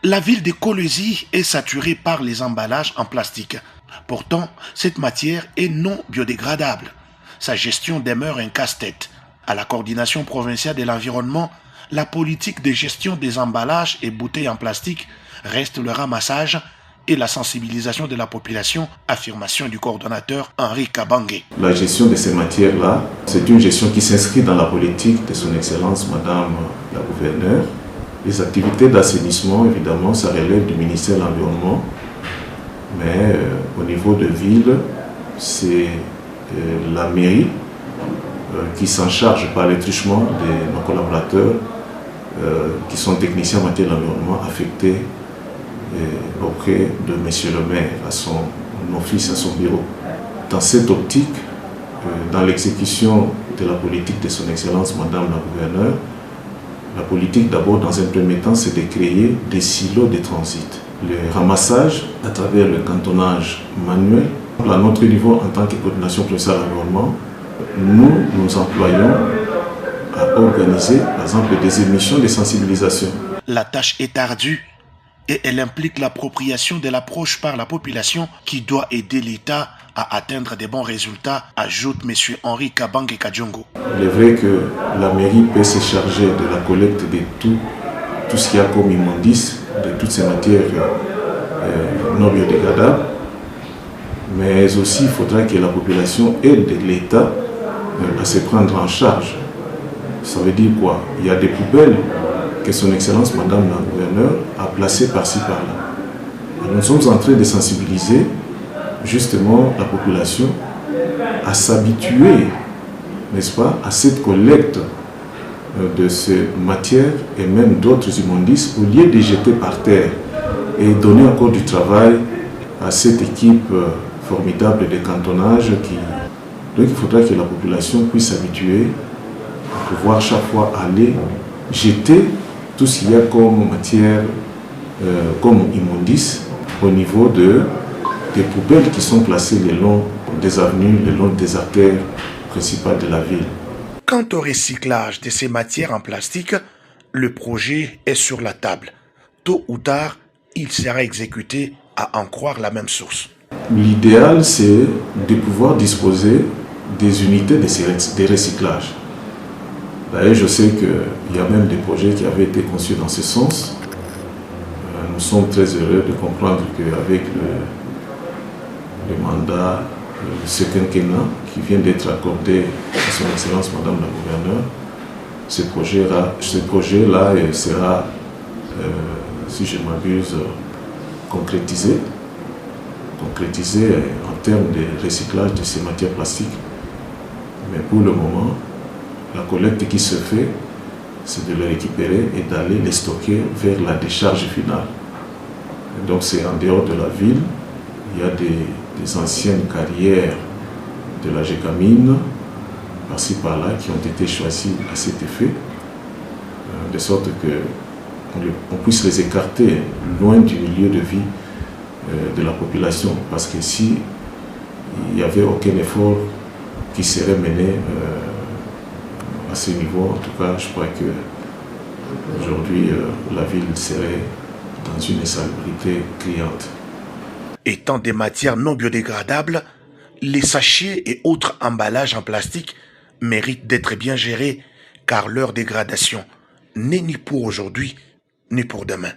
La ville de Kolwezi est saturée par les emballages en plastique. Pourtant, cette matière est non biodégradable. Sa gestion demeure un casse-tête. À la coordination provinciale de l'environnement, la politique de gestion des emballages et bouteilles en plastique reste le ramassage et la sensibilisation de la population, affirmation du coordonnateur Henri Kabange. La gestion de ces matières-là, c'est une gestion qui s'inscrit dans la politique de son Excellence Madame la Gouverneure. Les activités d'assainissement, évidemment, ça relève du ministère de l'Environnement, mais au niveau de ville, c'est la mairie qui s'en charge par le truchement de nos collaborateurs qui sont techniciens en matière d'environnement affectés auprès de M. le maire, à son office, à son bureau. Dans cette optique, dans l'exécution de la politique de son Excellence Madame la Gouverneure, la politique d'abord dans un premier temps c'est de créer des silos de transit. Le ramassage à travers le cantonnage manuel. À notre niveau en tant que coordination provinciale de l'environnement, nous employons à organiser par exemple des émissions de sensibilisation. La tâche est ardue et elle implique l'appropriation de l'approche par la population qui doit aider l'État à atteindre des bons résultats, ajoute M. Henri Kabange Kadjongo. Il est vrai que la mairie peut se charger de la collecte de tout ce qu'il y a comme immondices, de toutes ces matières non biodégradables, mais aussi il faudra que la population aide l'État à se prendre en charge. Ça veut dire quoi? Il y a des poubelles que son Excellence Madame la Gouverneure a placées par-ci par-là. Nous sommes en train de sensibiliser justement la population à s'habituer, n'est-ce pas, à cette collecte de ces matières et même d'autres immondices au lieu de les jeter par terre et donner encore du travail à cette équipe formidable de cantonnage qui... Donc il faudra que la population puisse s'habituer à pouvoir chaque fois aller jeter tout ce qu'il y a comme matière, comme immondices au niveau des poubelles qui sont placées le long des avenues, le long des artères principales de la ville. Quant au recyclage de ces matières en plastique, le projet est sur la table. Tôt ou tard, il sera exécuté à en croire la même source. L'idéal, c'est de pouvoir disposer des unités de recyclage. D'ailleurs, je sais qu'il y a même des projets qui avaient été conçus dans ce sens. Nous sommes très heureux de comprendre qu'avec le mandat, ce quinquennat qui vient d'être accordé à son Excellence Madame la Gouverneure, ce projet-là sera, si je ne m'abuse, concrétisé en termes de recyclage de ces matières plastiques. Mais pour le moment, la collecte qui se fait, c'est de les récupérer et d'aller les stocker vers la décharge finale. Et donc c'est en dehors de la ville, il y a des anciennes carrières de la Gécamine, par-ci par-là, qui ont été choisies à cet effet, de sorte qu'on puisse les écarter loin du milieu de vie de la population. Parce que si il n'y avait aucun effort qui serait mené à ce niveau, en tout cas, je crois que aujourd'hui la ville serait dans une insalubrité criante. Étant des matières non biodégradables, les sachets et autres emballages en plastique méritent d'être bien gérés car leur dégradation n'est ni pour aujourd'hui ni pour demain.